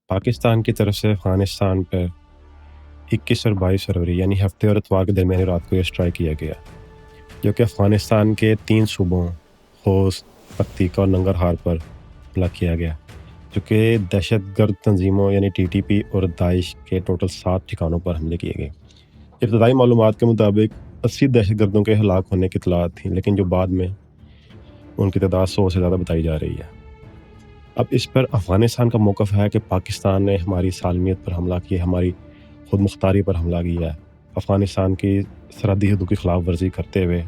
पाकिस्तान की तरफ से अफ़गानिस्तान पर 21 और 22 फरवरी यानी हफ्ते और इतवार के दरमियानी रात को ये स्ट्राइक किया गया, जो कि अफ़गानिस्तान के 3 सूबों खोस्त, पक्तिका और नंगरहार पर हमला किया गया, जो कि दहशतगर्द तंजीमों यानी टीटीपी और दाइश के टोटल 7 ठिकानों पर हमले किए गए। इब्तदाई मालूमात के मुताबिक 80 दहशतगर्दों के हलाक होने की इत्तलात थी, लेकिन जो बाद में उनकी तादाद 100 से ज़्यादा बताई जा रही है। अब इस पर अफ़गानिस्तान का मौक़िफ़ है कि पाकिस्तान ने हमारी सालमियत पर हमला किया, हमारी खुद मुख्तारी पर हमला किया है, अफ़गानिस्तान की सरहदी हदूद की ख़िलाफ़ वर्जी करते हुए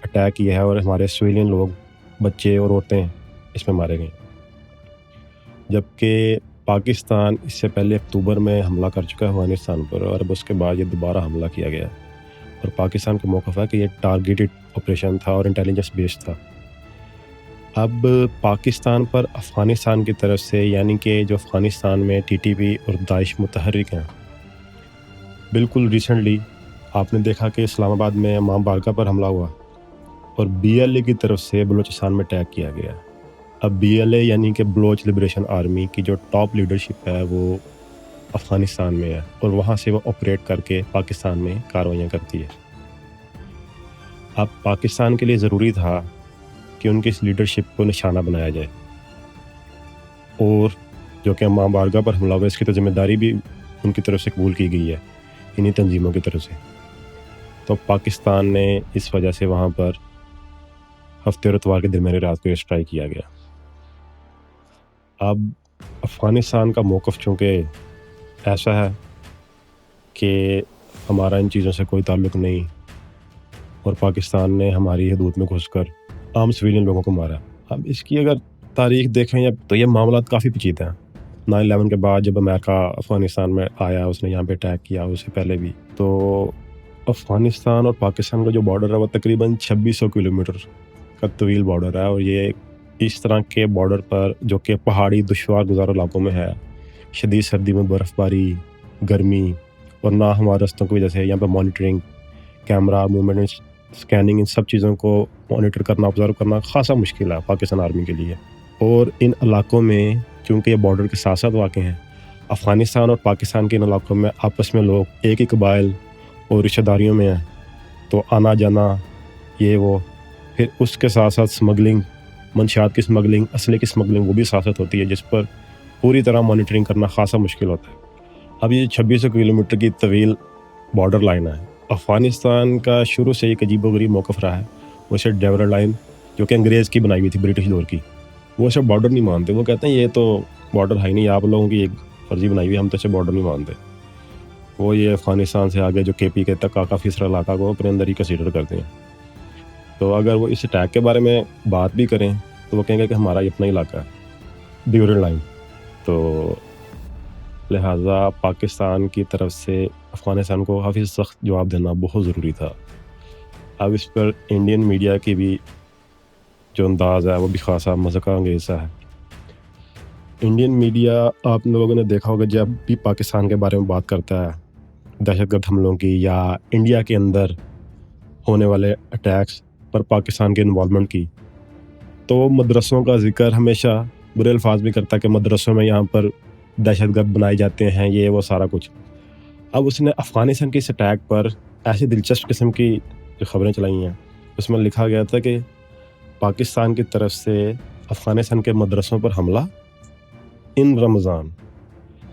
अटैक किया है और हमारे सिविलियन लोग, बच्चे और औरतें इसमें मारे गए। जबकि पाकिस्तान इससे पहले अक्टूबर में हमला कर चुका है अफ़गानिस्तान पर और अब उसके बाद ये दोबारा हमला किया गया और पाकिस्तान का मौक़िफ़ है कि ये टारगेटेड ऑपरेशन था और इंटेलिजेंस बेस्ड था। अब पाकिस्तान पर अफ़गानिस्तान की तरफ से यानी कि जो अफ़गानिस्तान में टीटीपी और दाइश मुतहर्रिक हैं, बिल्कुल रिसेंटली आपने देखा कि इस्लामाबाद में इमाम बारका पर हमला हुआ और बीएलए की तरफ से बलूचिस्तान में अटैक किया गया। अब बीएलए यानी कि बलोच लिबरेशन आर्मी की जो टॉप लीडरशिप है वो अफ़गानिस्तान में है और वहाँ से वो ऑपरेट करके पाकिस्तान में कार्रवाइयाँ करती है। अब पाकिस्तान के लिए ज़रूरी था कि उनकी इस लीडरशिप को निशाना बनाया जाए और जो कि इमाम बारगाह पर हमला हुआ, इसकी तो जिम्मेदारी भी उनकी तरफ से कबूल की गई है इन्हीं तंजीमों की तरफ से। तो पाकिस्तान ने इस वजह से वहाँ पर हफ्ते और इतवार के दरमियानी रात को स्ट्राइक किया गया। अब अफ़गानिस्तान का मौक़िफ़ चूँकि ऐसा है कि हमारा इन चीज़ों से कोई ताल्लुक़ नहीं और पाकिस्तान ने हमारी हदूद में घुसकर आम सिविलियन लोगों को मारा। अब इसकी अगर तारीख़ देखें तो ये मामला काफ़ी पेचीदा हैं। 9/11 के बाद जब अमेरिका अफ़गानिस्तान में आया, उसने यहाँ पे अटैक किया, उससे पहले भी तो अफ़गानिस्तान और पाकिस्तान का जो बॉर्डर है वो तकरीबन 2600 किलोमीटर का तवील बॉर्डर है और ये इस तरह के बॉर्डर पर जो कि पहाड़ी दुश्वार गुज़ार इलाकों में है, शदीद सर्दी में बर्फ़बारी, गर्मी और ना हमारे रस्तों की वजह से यहाँ पर मॉनिटरिंग, कैमरा मूवमेंट, स्कैनिंग, इन सब चीज़ों को मॉनिटर करना, ऑब्ज़र्व करना ख़ासा मुश्किल है पाकिस्तान आर्मी के लिए। और इन इलाकों में चूँकि ये बॉर्डर के साथ साथ वाक़ हैं, अफ़गानिस्तान और पाकिस्तान के इन इलाकों में आपस में लोग एक ही कबाइल और रिश्तेदारियों में हैं, तो आना जाना ये वो, फिर उसके साथ साथ स्मगलिंग, मंशियात की स्मगलिंग, असले की स्मगलिंग वो भी साथ साथ होती है, जिस पर पूरी तरह मॉनिटरिंग करना ख़ासा मुश्किल होता है। अब ये 2600 किलोमीटर की तवील बॉर्डर लाइन है। अफ़गानिस्तान का शुरू से एक अजीबोगरीब मौक़िफ़ रहा है। वैसे डेवरा लाइन जो कि अंग्रेज़ की बनाई हुई थी, ब्रिटिश दौर की, वो ऐसे बॉर्डर नहीं मानते। वो कहते हैं ये तो बॉर्डर है ही नहीं, आप लोगों की एक फर्जी बनाई हुई, हम तो ऐसे बॉर्डर नहीं मानते। वो ये अफ़गानिस्तान से आगे जो केपी के तक काफ़ी सारा इलाका को अपने अंदर ही कंसीडर करते हैं। तो अगर वो इस अटैक के बारे में बात भी करें तो वो कहेंगे कि हमारा अपना इलाका है, ड्यूरल लाइन। तो लिहाजा पाकिस्तान की तरफ से अफ़गानिस्तान को काफ़ी सख्त जवाब देना बहुत ज़रूरी था। अब इस पर इंडियन मीडिया की भी जो अंदाज़ है वो भी ख़ासा मज़ाक़ अंगेज़ सा है। इंडियन मीडिया आप लोगों ने देखा होगा, जब भी पाकिस्तान के बारे में बात करता है, दहशतगर्द हमलों की या इंडिया के अंदर होने वाले अटैक्स पर पाकिस्तान के इन्वॉल्वमेंट की, तो मदरसों का ज़िक्र हमेशा बुरे अल्फाज में करता है कि मदरसों में यहाँ पर दहशतगर्द बनाए जाते हैं, ये वो सारा कुछ। अब उसने अफ़गानिस्तान के इस अटैक पर ऐसी दिलचस्प किस्म की जो ख़बरें चलाई हैं, उसमें लिखा गया था कि पाकिस्तान की तरफ से अफ़गानिस्तान के मदरसों पर हमला इन रमज़ान,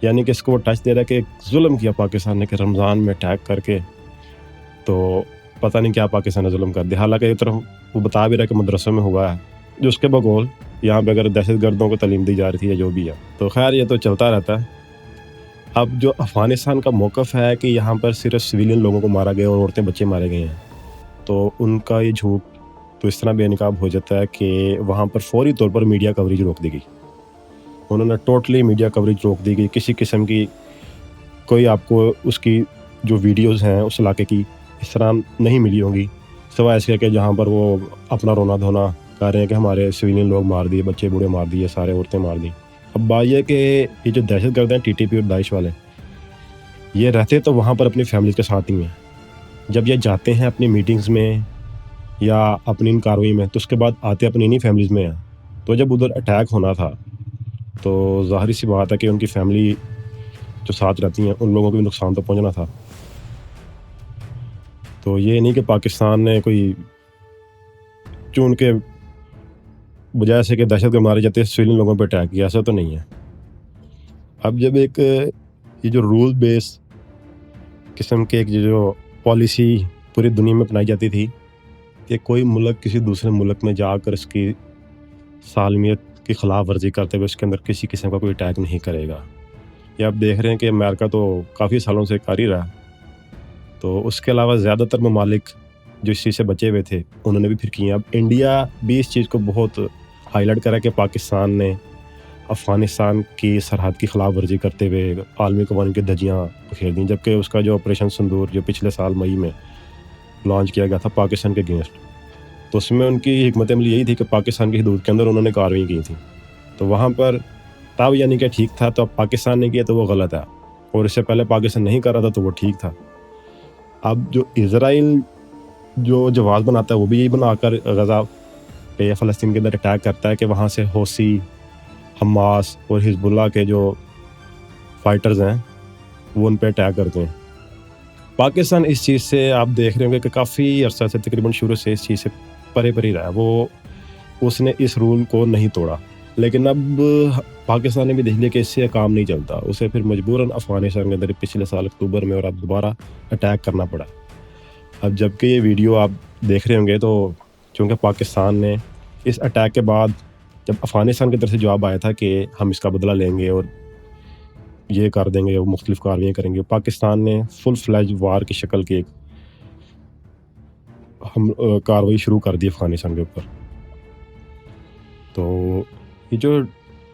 यानी कि इसको वो टच दे रहा है कि जुल्म किया पाकिस्तान ने कि रमज़ान में अटैक करके, तो पता नहीं क्या पाकिस्तान ने जुल्म कर दिया। हालांकि एक तरफ वो बता भी रहा है कि मदरसों में हुआ है, जो उसके बगौल यहाँ पे अगर दहशतगर्दों को तालीम दी जा रही थी या जो भी है, तो खैर ये तो चलता रहता है। अब जो अफ़गानिस्तान का मौक़िफ़ है कि यहाँ पर सिर्फ सिविलियन लोगों को मारा गया और औरतें बच्चे मारे गए हैं, तो उनका ये झूठ तो इस तरह बेनकाब हो जाता है कि वहाँ पर फौरी तौर पर मीडिया कवरेज रोक दी गई। उन्होंने टोटली मीडिया कवरेज रोक दी गई। किसी किस्म की कोई आपको उसकी जो वीडियोज़ हैं उस इलाके की इस तरह नहीं मिली होंगी, सिवाय इसके कि जहाँ पर वो अपना रोना धोना कह रहे हैं कि हमारे सिविलियन लोग मार दिए, बच्चे बूढ़े मार दिए, सारे औरतें मार दी। अब बात यह कि ये जो दहशतगर्द हैं टीटीपी और दाइश वाले, ये रहते तो वहाँ पर अपनी फैमिली के साथ ही हैं। जब ये जाते हैं अपनी मीटिंग्स में या अपनी इन कार्रवाई में, तो उसके बाद आते अपनी इन्हीं फैमिलीज़ में हैं। तो जब उधर अटैक होना था تو ظاہری سی بات ہے کہ ان کی فیملی جو ساتھ رہتی ہیں ان لوگوں کو بھی نقصان تو پہنچنا تھا. تو یہ نہیں کہ پاکستان نے کوئی چون کے بجائے سے کہ دہشت گرد مارے جاتے ہیں سویلین لوگوں پہ اٹیک کیا، ایسا تو نہیں ہے. اب جب ایک یہ جو رول بیس قسم کے ایک جو پالیسی پوری دنیا میں اپنائی جاتی تھی کہ کوئی ملک کسی دوسرے ملک میں جا کر اس کی سالمیت کی خلاف ورزی کرتے ہوئے اس کے اندر کسی قسم کا کوئی اٹیک نہیں کرے گا. یہ آپ دیکھ رہے ہیں کہ امریکہ تو کافی سالوں سے کر ہی رہا، تو اس کے علاوہ زیادہ تر ممالک جو اس چیز سے بچے ہوئے تھے انہوں نے بھی پھر کیے. اب انڈیا بھی اس چیز کو بہت ہائی لائٹ کرا کہ پاکستان نے افغانستان کی سرحد کی خلاف ورزی کرتے ہوئے عالمی قوانین کی دھجیاں بکھیر دیں، جبکہ اس کا جو آپریشن سندور جو پچھلے سال مئی میں لانچ کیا گیا تھا پاکستان کے اگینسٹ، تو اس میں ان کی حکمت عملی یہی تھی کہ پاکستان کی حدود کے اندر انہوں نے کارروائی کی تھی. تو وہاں پر تب یعنی کہ ٹھیک تھا، تو اب پاکستان نے کیا تو وہ غلط ہے، اور اس سے پہلے پاکستان نہیں کر رہا تھا تو وہ ٹھیک تھا. اب جو اسرائیل جو جواز بناتا ہے وہ بھی یہی بنا کر غزہ پہ فلسطین کے اندر اٹیک کرتا ہے کہ وہاں سے حوثی، حماس اور حزب اللہ کے جو فائٹرز ہیں وہ ان پہ اٹیک کرتے ہیں. پاکستان اس چیز سے آپ دیکھ رہے ہوں گے کہ کافی عرصہ سے تقریباً شروع سے اس چیز سے پرے پری رہا ہے. اس نے اس رول کو نہیں توڑا، لیکن اب پاکستان نے بھی دیکھ لیا کہ اس سے کام نہیں چلتا، اسے پھر مجبوراً افغانستان کے اندر پچھلے سال اکتوبر میں اور اب دوبارہ اٹیک کرنا پڑا. اب جب کہ یہ ویڈیو آپ دیکھ رہے ہوں گے تو چونکہ پاکستان نے اس اٹیک کے بعد جب افغانستان کی طرف سے جواب آیا تھا کہ ہم اس کا بدلہ لیں گے اور یہ کر دیں گے، وہ مختلف کارروائیاں کریں گے، پاکستان نے فل فلیج وار کی شکل کی ایک کارروائی شروع کر دی افغانستان کے اوپر. تو یہ جو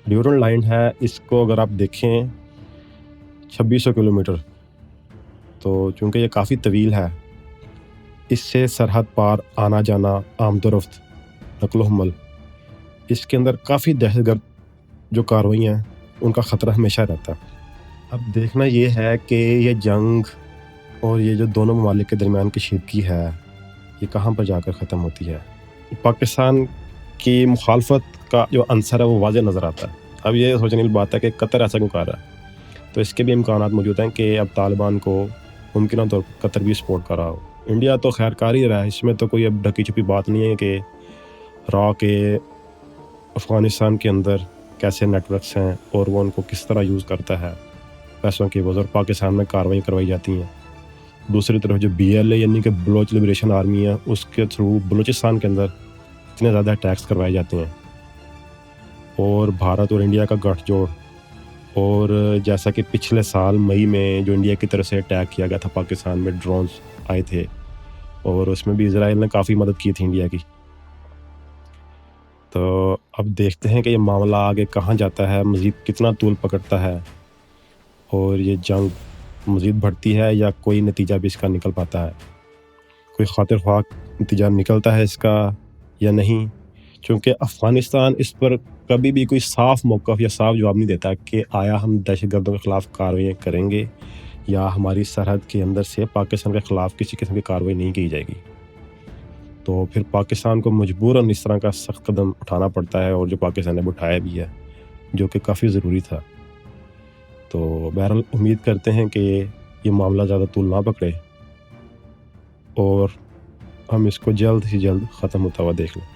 ڈیورنڈ لائن ہے اس کو اگر آپ دیکھیں 2600 کلومیٹر، تو چونکہ یہ کافی طویل ہے، اس سے سرحد پار آنا جانا، آمد و رفت، نقل و حمل، اس کے اندر کافی دہشت گرد جو کارروائیاں ہیں ان کا خطرہ ہمیشہ رہتا ہے. اب دیکھنا یہ ہے کہ یہ جنگ اور یہ جو دونوں ممالک کے درمیان کشیدگی ہے یہ کہاں پر جا کر ختم ہوتی ہے. پاکستان کی مخالفت کا جو عنصر ہے وہ واضح نظر آتا ہے. اب یہ سوچنے کی بات ہے کہ قطر ایسا کیوں کر رہا ہے، تو اس کے بھی امکانات موجود ہیں کہ اب طالبان کو ممکنہ طور پر قطر بھی سپورٹ کر رہا ہو. انڈیا تو خیر کار ہی رہا ہے، اس میں تو کوئی اب ڈھکی چھپی بات نہیں ہے کہ را کے افغانستان کے اندر کیسے نیٹ ورکس ہیں اور وہ ان کو کس طرح یوز کرتا ہے پیسوں کی وجہ، اور پاکستان میں کارروائی کروائی جاتی ہیں. دوسری طرف جو BLA یعنی کہ بلوچ لبریشن آرمی ہے، اس کے تھرو بلوچستان کے اندر اتنے زیادہ اٹیکس کروائے جاتے ہیں. اور بھارت اور انڈیا کا گٹھ جوڑ، اور جیسا کہ پچھلے سال مئی میں جو انڈیا کی طرف سے اٹیک کیا گیا تھا پاکستان میں، ڈرونز آئے تھے اور اس میں بھی اسرائیل نے کافی مدد کی تھی انڈیا کی. تو اب دیکھتے ہیں کہ یہ معاملہ آگے کہاں جاتا ہے، مزید کتنا طول پکڑتا ہے، اور یہ جنگ مزید بڑھتی ہے یا کوئی نتیجہ بھی اس کا نکل پاتا ہے، کوئی خاطر خواہ نتیجہ نکلتا ہے اس کا یا نہیں. چونکہ افغانستان اس پر کبھی بھی کوئی صاف موقف یا صاف جواب نہیں دیتا کہ آیا ہم دہشت گردوں کے خلاف کارروائیاں کریں گے یا ہماری سرحد کے اندر سے پاکستان کے خلاف کسی قسم کی کارروائی نہیں کی جائے گی. تو پھر پاکستان کو مجبوراً اس طرح کا سخت قدم اٹھانا پڑتا ہے، اور جو پاکستان نے اٹھایا بھی ہے جو کہ کافی ضروری تھا. تو بہرحال امید کرتے ہیں کہ یہ معاملہ زیادہ طول نہ پکڑے اور ہم اس کو جلد ہی جلد ختم ہوتا ہوا دیکھ لیں.